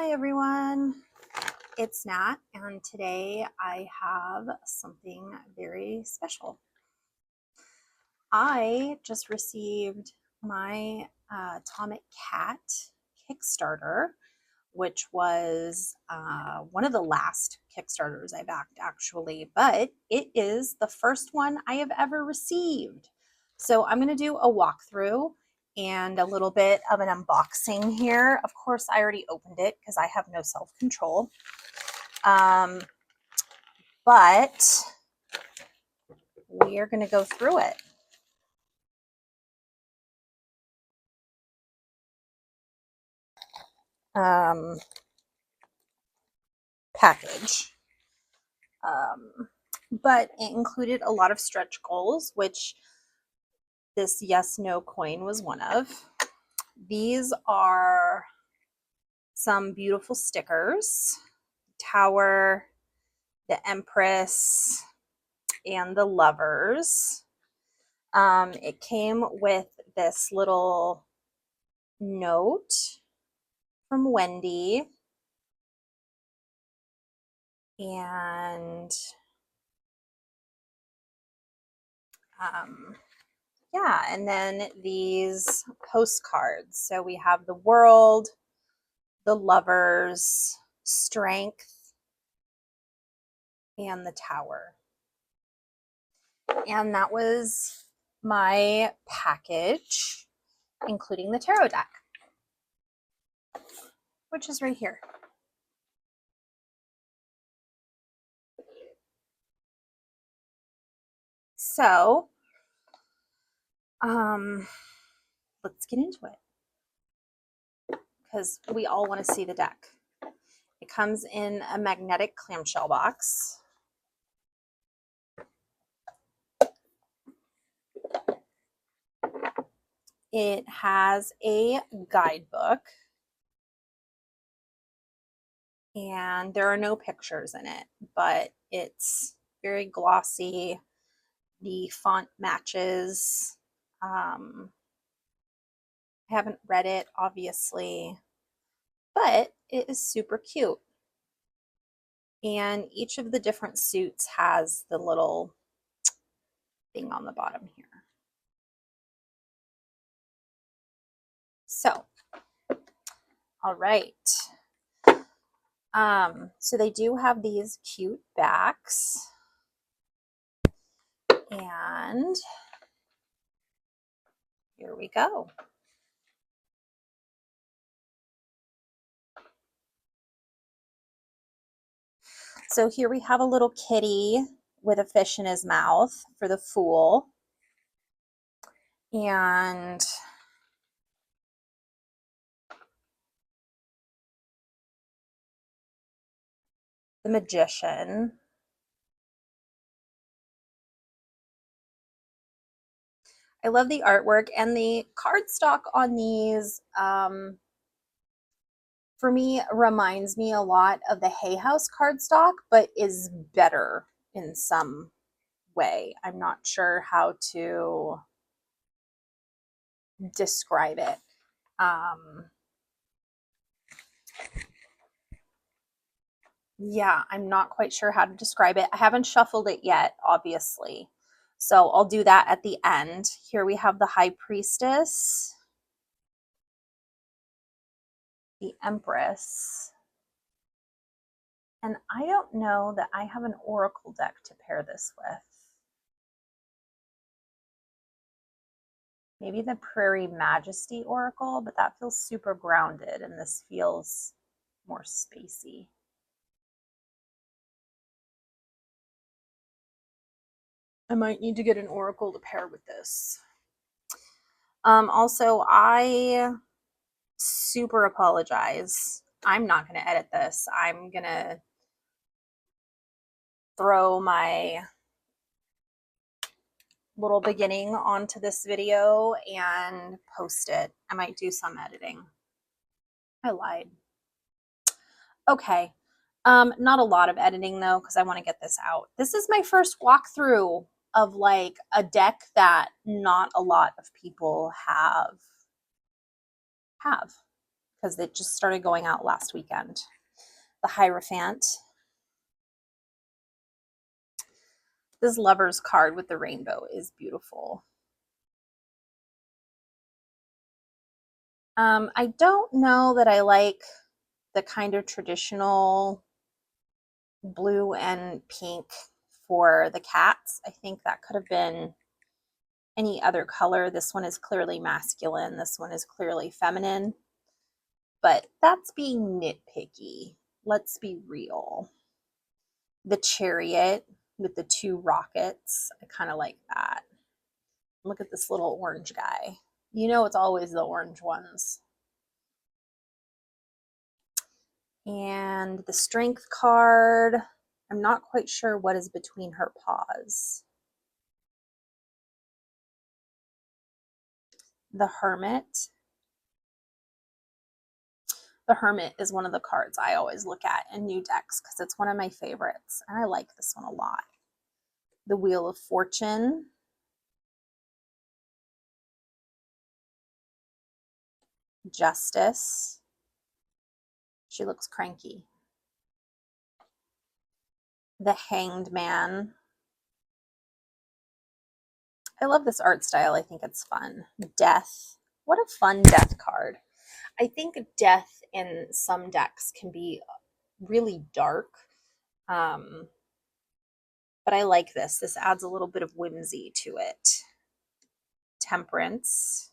Hi everyone, it's Nat, and today I have something very special. I just received my Atomic Cat Kickstarter, which was one of the last Kickstarters I backed actually, but it is the first one I have ever received. So I'm going to do a walkthrough and a little bit of an unboxing here. Of course, I already opened it because I have no self-control. But we are going to go through it. Package. But it included a lot of stretch goals, which this yes no coin was one of. These are some beautiful stickers: Tower, the Empress, and the Lovers. It came with this little note from Wendy, and yeah, and then these postcards. So we have the World, the Lovers, Strength, and the Tower. And that was my package, including the tarot deck, which is right here. So, let's get into it because we all want to see the deck. It comes in a magnetic clamshell box. It has a guidebook, and there are no pictures in it, but it's very glossy. The font matches. I haven't read it, obviously, but it is super cute. And each of the different suits has the little thing on the bottom here. So, all right. So they do have these cute backs. And here we go. So here we have a little kitty with a fish in his mouth for the Fool. And the Magician. I love the artwork, and the cardstock on these, for me, reminds me a lot of the Hay House cardstock, but is better in some way. I'm not sure how to describe it. Yeah, I'm not quite sure how to describe it. I haven't shuffled it yet, obviously. So I'll do that at the end. Here we have the High Priestess, the Empress, and I don't know that I have an oracle deck to pair this with. Maybe the Prairie Majesty Oracle, but that feels super grounded, and this feels more spacey. I might need to get an oracle to pair with this. Also, I super apologize. I'm not going to edit this. I'm going to throw my little beginning onto this video and post it. I might do some editing. I lied. Okay. Not a lot of editing though, because I want to get this out. This is my first walkthrough of like a deck that not a lot of people have. because it just started going out last weekend. The Hierophant. This Lover's card with the rainbow is beautiful. I don't know that I like the kind of traditional blue and pink for the cats. I think that could have been any other color. This one is clearly masculine. This one is clearly feminine. But that's being nitpicky. Let's be real. The Chariot with the 2 rockets. I kind of like that. Look at this little orange guy. You know it's always the orange ones. And the Strength card. I'm not quite sure what is between her paws. The Hermit. The Hermit is one of the cards I always look at in new decks because it's one of my favorites, and I like this one a lot. The Wheel of Fortune. Justice. She looks cranky. The Hanged Man. I love this art style. I think it's fun. Death. What a fun death card. I think death in some decks can be really dark. But I like this. This adds a little bit of whimsy to it. Temperance.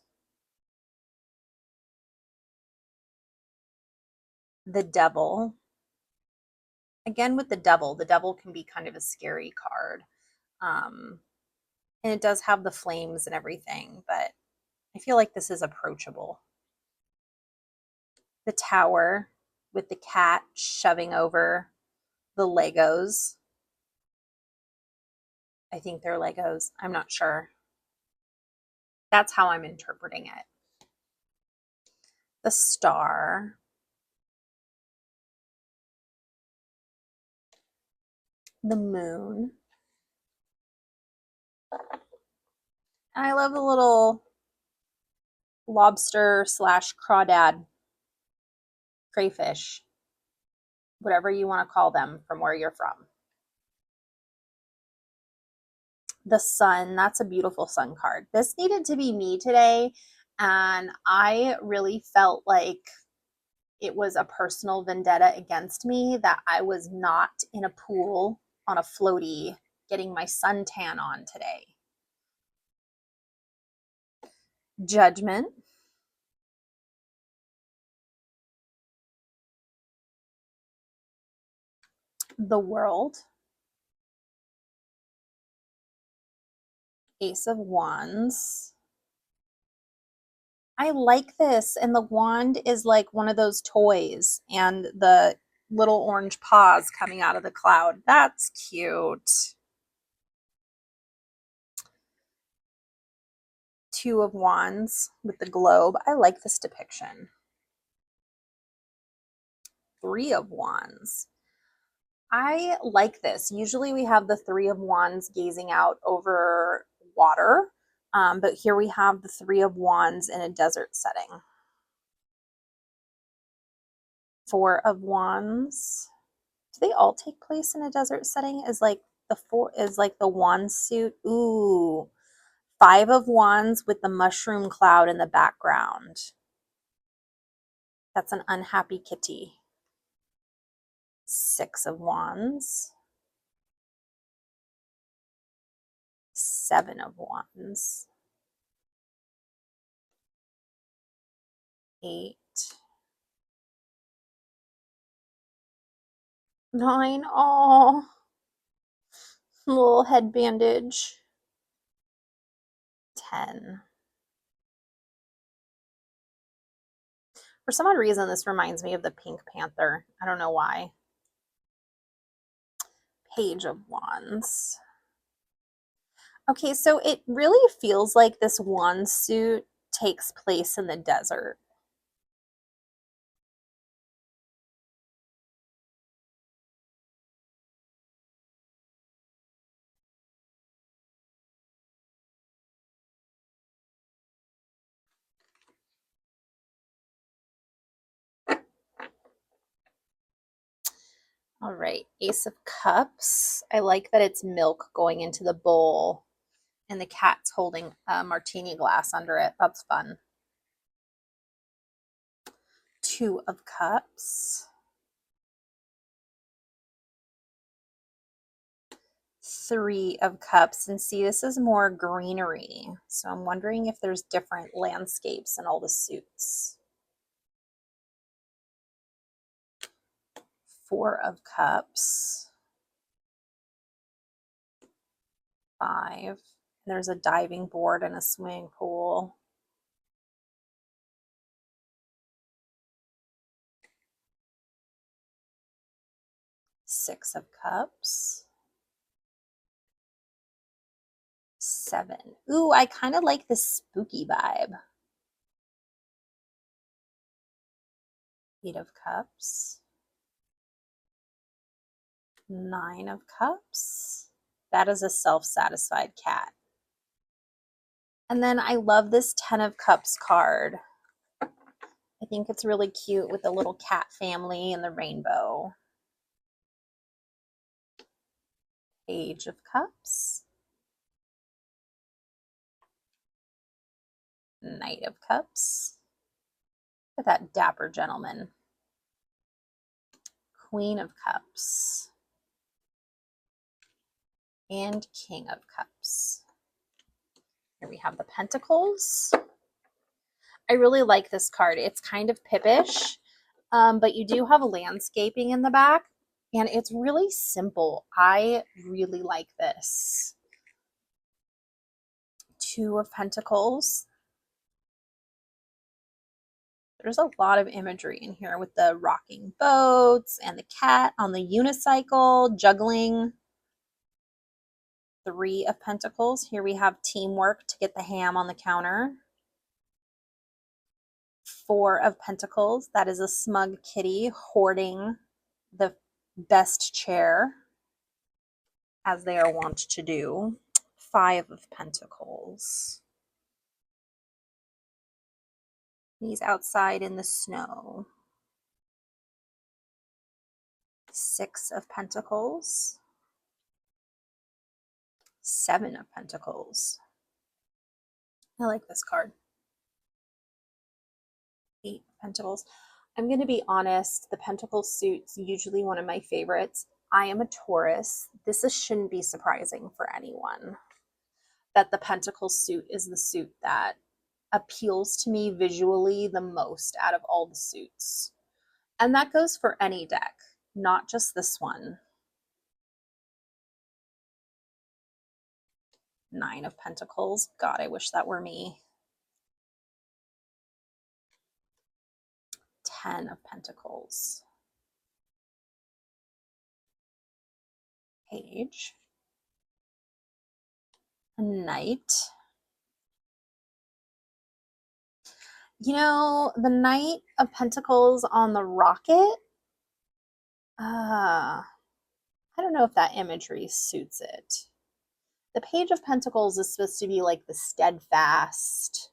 The Devil. Again, with the Devil can be kind of a scary card. And it does have the flames and everything, but I feel like this is approachable. The Tower with the cat shoving over the Legos. I think they're Legos. I'm not sure. That's how I'm interpreting it. The Star. The Moon. And I love the little lobster / crawdad crayfish, whatever you want to call them from where you're from. The Sun, that's a beautiful Sun card. This needed to be me today, and I really felt like it was a personal vendetta against me that I was not in a pool on a floaty getting my suntan on today. Judgment. The World. Ace of Wands. I like this, and the wand is like one of those toys, and the little orange paws coming out of the cloud. That's cute. 2 of Wands with the globe. I like this depiction. 3 of Wands. I like this. Usually we have the 3 of Wands gazing out over water, but here we have the 3 of Wands in a desert setting. 4 of Wands. Do they all take place in a desert setting? Is like the wand suit. Ooh. 5 of Wands with the mushroom cloud in the background. That's an unhappy kitty. 6 of Wands. 7 of Wands. 8. 9. Oh, little head bandage. 10. For some odd reason, this reminds me of the Pink Panther. I don't know why. Page of Wands. Okay, so it really feels like this wand suit takes place in the desert. All right, Ace of Cups. I like that it's milk going into the bowl and the cat's holding a martini glass under it. That's fun. Two of Cups. Three of Cups. And see, this is more greenery. So I'm wondering if there's different landscapes in all the suits. Four of Cups. Five. There's a diving board and a swimming pool. Six of Cups. Seven. Ooh, I kind of like the spooky vibe. Eight of Cups. Nine of Cups. That is a self-satisfied cat. And then I love this 10 of Cups card. I think it's really cute with the little cat family and the rainbow. Page of Cups. Knight of Cups. Look at that dapper gentleman. Queen of Cups. And King of Cups. Here we have the Pentacles. I really like this card. It's kind of pippish, but you do have landscaping in the back, and it's really simple. I really like this. Two of Pentacles. There's a lot of imagery in here with the rocking boats and the cat on the unicycle juggling. Three of Pentacles. Here we have teamwork to get the ham on the counter. Four of Pentacles. That is a smug kitty hoarding the best chair, as they are wont to do. Five of Pentacles. He's outside in the snow. Six of Pentacles. Seven of Pentacles. I like this card. Eight of Pentacles. I'm going to be honest, the Pentacle suit's usually one of my favorites. I am a Taurus. This shouldn't be surprising for anyone that the Pentacle suit is the suit that appeals to me visually the most out of all the suits. And that goes for any deck, not just this one. Nine of Pentacles. God, I wish that were me. 10 of Pentacles. Page. A Knight. You know, the Knight of Pentacles on the rocket, I don't know if that imagery suits it. The Page of Pentacles is supposed to be like the steadfast,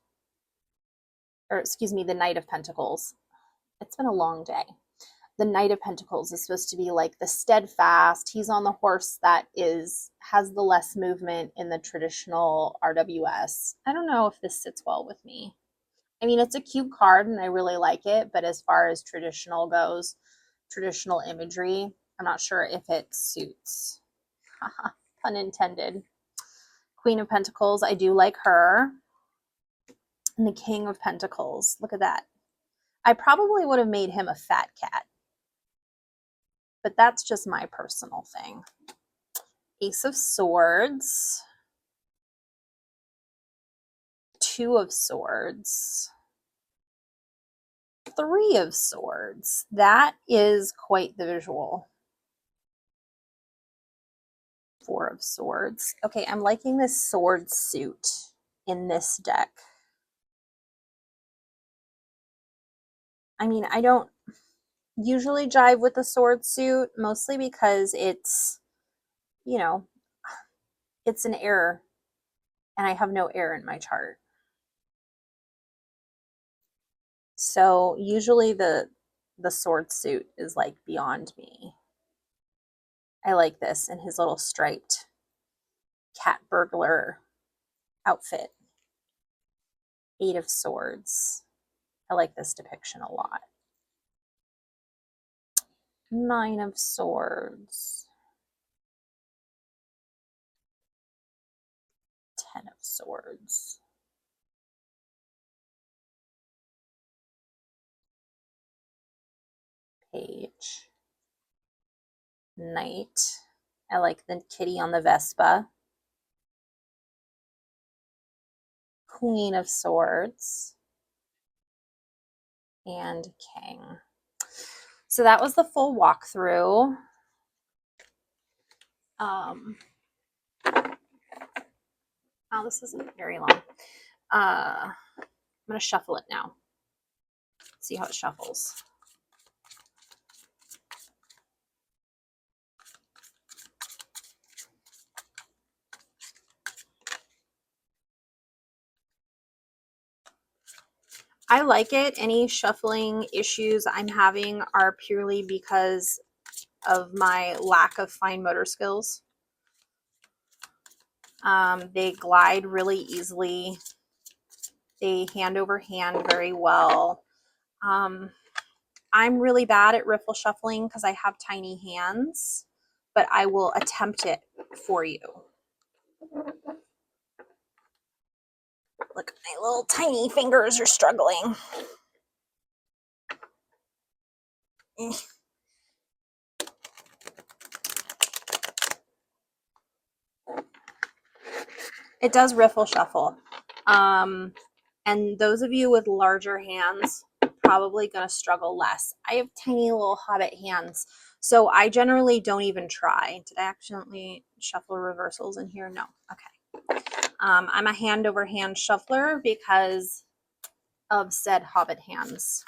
or excuse me, the Knight of Pentacles. It's been a long day. The Knight of Pentacles is supposed to be like the steadfast. He's on the horse that has the less movement in the traditional RWS. I don't know if this sits well with me. I mean, it's a cute card and I really like it, but as far as traditional goes, traditional imagery, I'm not sure if it suits. Pun intended. Queen of Pentacles, I do like her. And the King of Pentacles, look at that. I probably would have made him a fat cat, but that's just my personal thing. Ace of Swords. Two of Swords. Three of Swords. That is quite the visual. Four of Swords. Okay, I'm liking this sword suit in this deck. I mean, I don't usually jive with the sword suit, mostly because it's, you know, it's an error, and I have no error in my chart. So usually the sword suit is like beyond me. I like this in his little striped cat burglar outfit. 8 of Swords. I like this depiction a lot. 9 of Swords. 10 of Swords. Page. Knight. I like the kitty on the Vespa. Queen of Swords. And King. So that was the full walkthrough. Oh, this isn't very long. I'm going to shuffle it now. See how it shuffles. I like it. Any shuffling issues I'm having are purely because of my lack of fine motor skills. They glide really easily. They hand over hand very well. I'm really bad at riffle shuffling because I have tiny hands, but I will attempt it for you. Look, my little tiny fingers are struggling. It does riffle shuffle. And those of you with larger hands probably going to struggle less. I have tiny little hobbit hands, so I generally don't even try. Did I accidentally shuffle reversals in here? No. Okay. I'm a hand over hand shuffler because of said hobbit hands.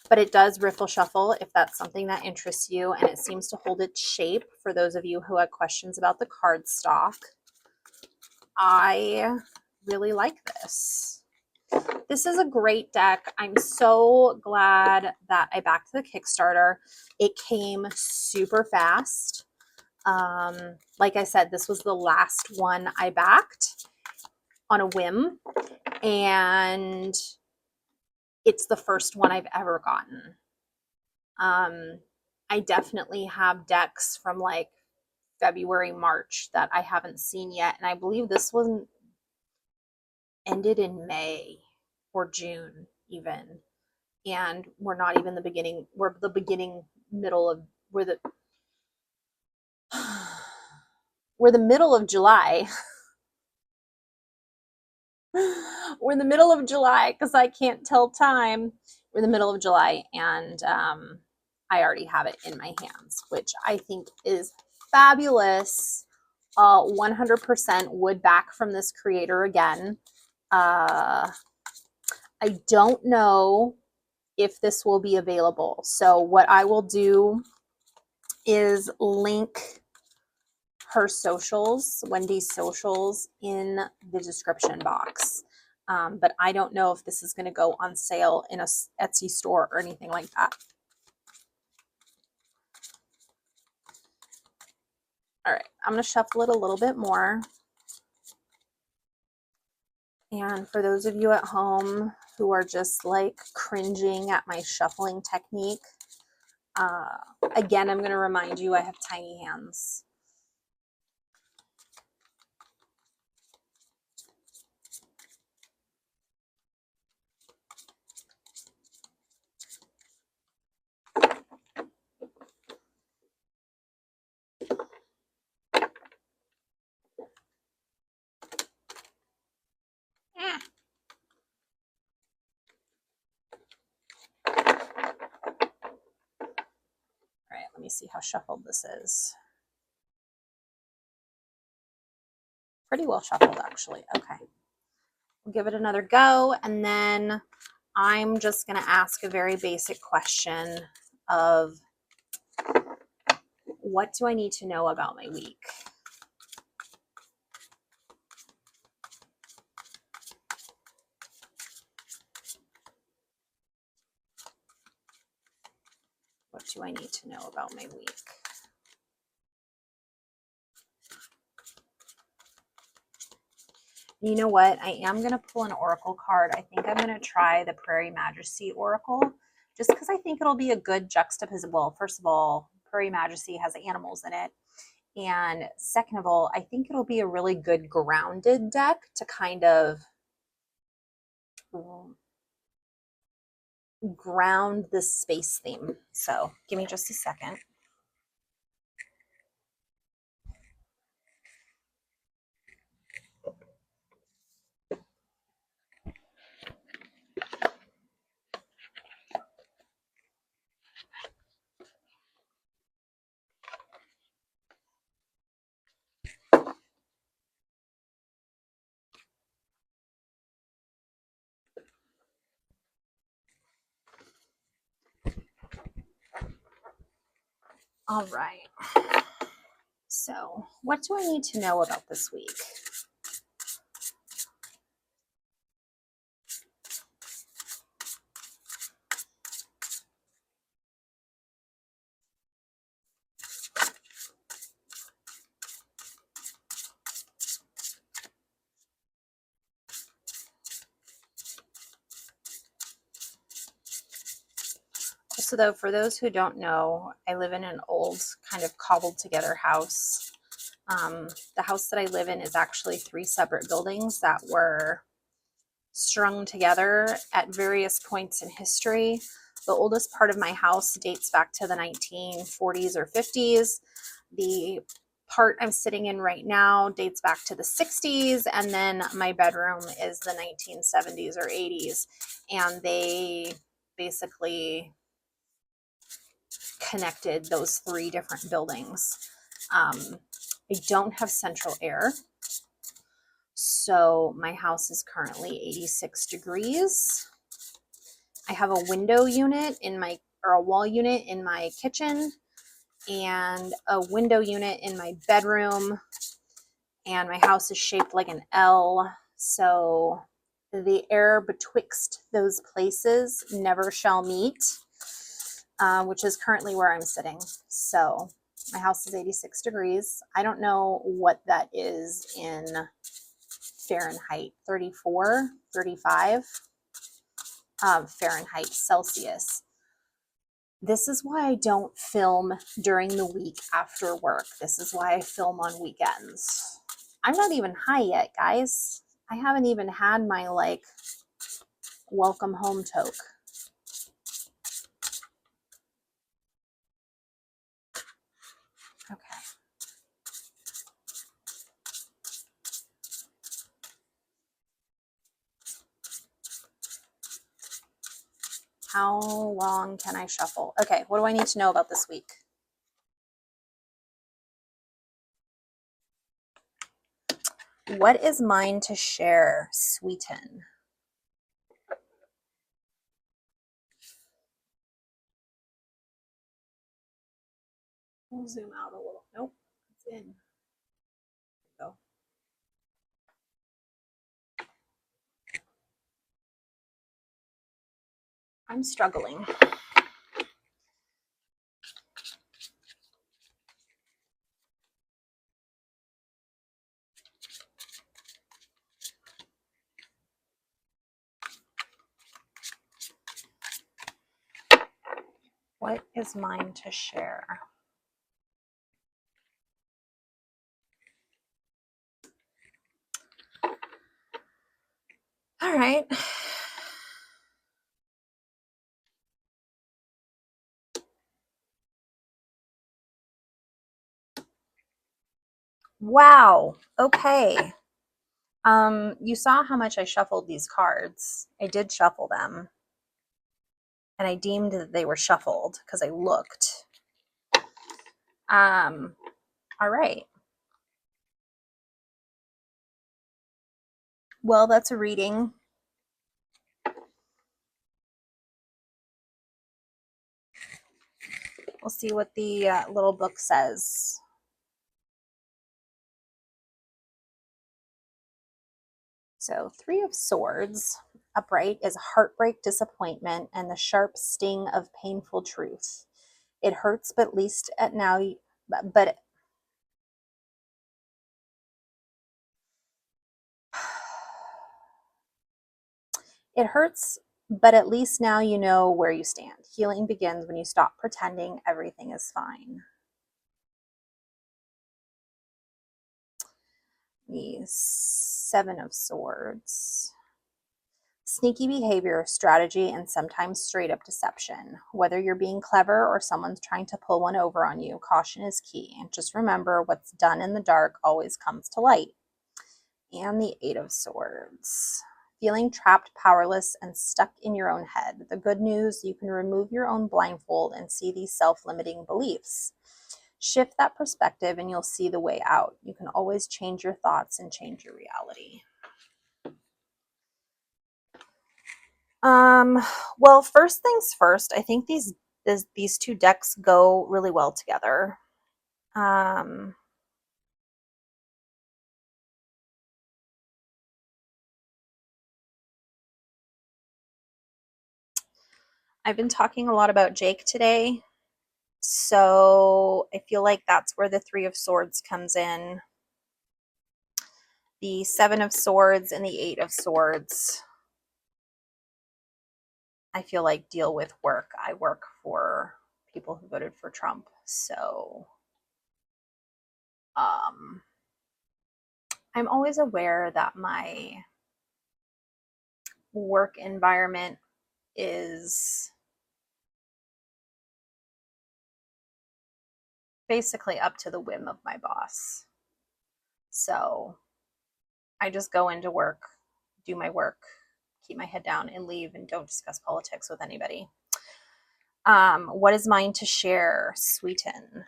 But it does riffle shuffle if that's something that interests you, and it seems to hold its shape for those of you who had questions about the cardstock. I really like this. This is a great deck. I'm so glad that I backed the Kickstarter. It came super fast. Like I said, this was the last one I backed on a whim, and it's the first one I've ever gotten. I definitely have decks from like February, March that I haven't seen yet, and I believe this one ended in May or June even, and we're not even the beginning. We're the beginning, middle of we're the middle of July. We're in the middle of July because I can't tell time. We're in the middle of July, and I already have it in my hands, which I think is fabulous. 100% would back from this creator again. I don't know if this will be available. So what I will do is link her socials, Wendy's socials, in the description box. But I don't know if this is going to go on sale in a Etsy store or anything like that. All right, I'm going to shuffle it a little bit more. And for those of you at home who are just like cringing at my shuffling technique, again, I'm going to remind you I have tiny hands. All right, let me see how shuffled this is. Pretty well shuffled, actually. Okay. We'll give it another go, and then I'm just going to ask a very basic question of what do I need to know about my week? What do I need to know about my week? You know what? I am going to pull an oracle card. I think I'm going to try the Prairie Majesty Oracle just because I think it'll be a good juxtaposition. Well, first of all, Prairie Majesty has animals in it. And second of all, I think it'll be a really good grounded deck to kind of ground the space theme. So give me just a second. All right. So what do I need to know about this week? So though, for those who don't know, I live in an old kind of cobbled together house. The house that I live in is actually 3 separate buildings that were strung together at various points in history. The oldest part of my house dates back to the 1940s or 50s. The part I'm sitting in right now dates back to the 60s, and then my bedroom is the 1970s or 80s. And they basically connected those 3 different buildings. I don't have central air, so my house is currently 86 degrees. I have a window unit in my, or a wall unit in my kitchen, and a window unit in my bedroom, and my house is shaped like an L, so the air betwixt those places never shall meet, which is currently where I'm sitting. So my house is 86 degrees. I don't know what that is in Fahrenheit, 34, 35 Fahrenheit, Celsius. This is why I don't film during the week after work. This is why I film on weekends. I'm not even high yet, guys. I haven't even had my like welcome home toke. Okay. How long can I shuffle? Okay, what do I need to know about this week? What is mine to share, Sweeten? We'll zoom out a little. Nope, it's in. Go. I'm struggling. What is mine to share? All right. Wow. Okay. You saw how much I shuffled these cards. I did shuffle them. And I deemed that they were shuffled because I looked. All right. Well, that's a reading. We'll see what the little book says. So 3 of Swords upright is heartbreak, disappointment, and the sharp sting of painful truth. It hurts, but at least at now, but It hurts, but at least now you know where you stand. Healing begins when you stop pretending everything is fine. The Seven of Swords. Sneaky behavior, strategy, and sometimes straight up deception. Whether you're being clever or someone's trying to pull one over on you, caution is key. And just remember, what's done in the dark always comes to light. And the Eight of Swords. Feeling trapped, powerless, and stuck in your own head. The good news, you can remove your own blindfold and see these self-limiting beliefs. Shift that perspective and you'll see the way out. You can always change your thoughts and change your reality. Well, first things first, I think these two decks go really well together. I've been talking a lot about Jake today, so I feel like that's where the Three of Swords comes in. The Seven of Swords and the Eight of Swords, I feel like deal with work. I work for people who voted for Trump, so I'm always aware that my work environment is basically up to the whim of my boss. So I just go into work, do my work, keep my head down, and leave, and don't discuss politics with anybody. What is mine to share? Sweeten.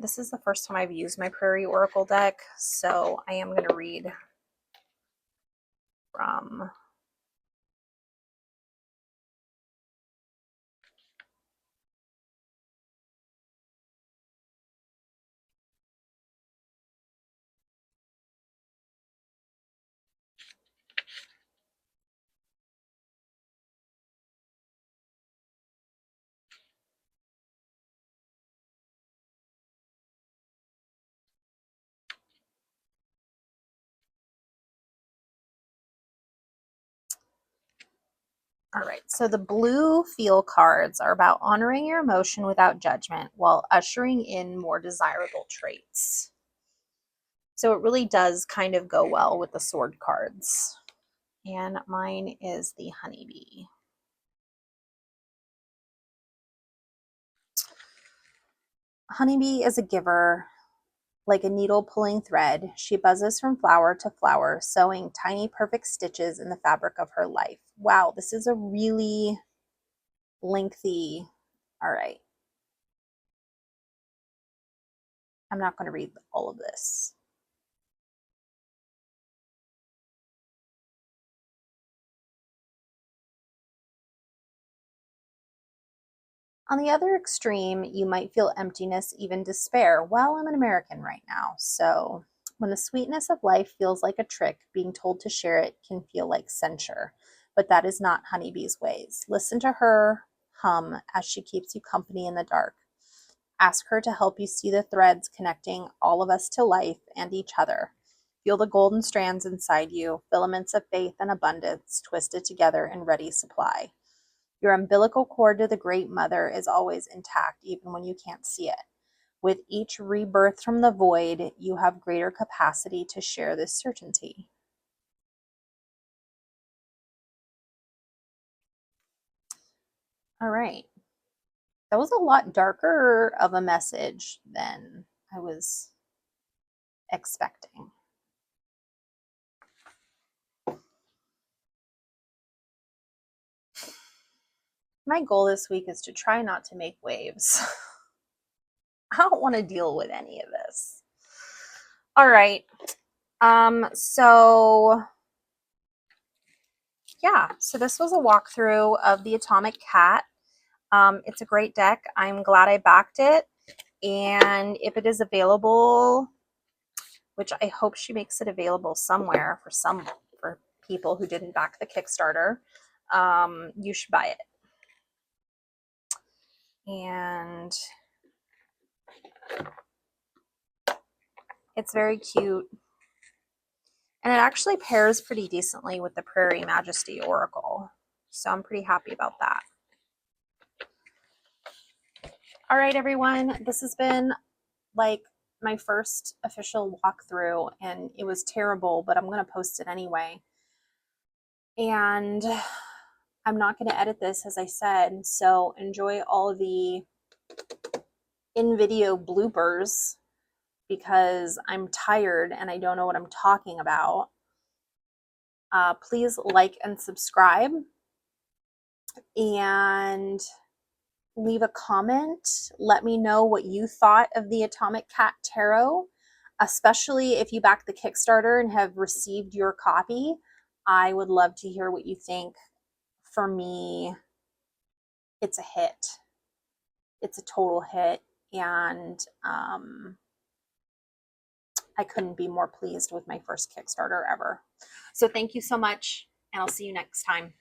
This is the first time I've used my Prairie Oracle deck, so I am going to read from All right, so the blue feel cards are about honoring your emotion without judgment while ushering in more desirable traits. So it really does kind of go well with the sword cards. And mine is the honeybee. Honeybee is a giver. Like a needle pulling thread, she buzzes from flower to flower, sewing tiny perfect stitches in the fabric of her life. Wow, this is a really lengthy. All right. I'm not going to read all of this. On the other extreme, you might feel emptiness, even despair. Well, I'm an American right now, so when the sweetness of life feels like a trick, being told to share it can feel like censure. But that is not Honeybee's ways. Listen to her hum as she keeps you company in the dark. Ask her to help you see the threads connecting all of us to life and each other. Feel the golden strands inside you, filaments of faith and abundance twisted together in ready supply. Your umbilical cord to the Great Mother is always intact, even when you can't see it. With each rebirth from the void, you have greater capacity to share this certainty. All right. That was a lot darker of a message than I was expecting. My goal this week is to try not to make waves. I don't want to deal with any of this. All right. So yeah, so this was a walkthrough of the Atomic Cat. It's a great deck. I'm glad I backed it. And if it is available, which I hope she makes it available somewhere for people who didn't back the Kickstarter, you should buy it. And it's very cute. And it actually pairs pretty decently with the Prairie Majesty Oracle. So I'm pretty happy about that. All right, everyone, this has been like my first official walkthrough, and it was terrible, but I'm going to post it anyway. And I'm not going to edit this, as I said, so enjoy all the in-video bloopers because I'm tired and I don't know what I'm talking about. Please like and subscribe and leave a comment. Let me know what you thought of the Atomic Cat Tarot, especially if you backed the Kickstarter and have received your copy. I would love to hear what you think. For me, it's a hit. It's a total hit, and I couldn't be more pleased with my first Kickstarter ever. So thank you so much, and I'll see you next time.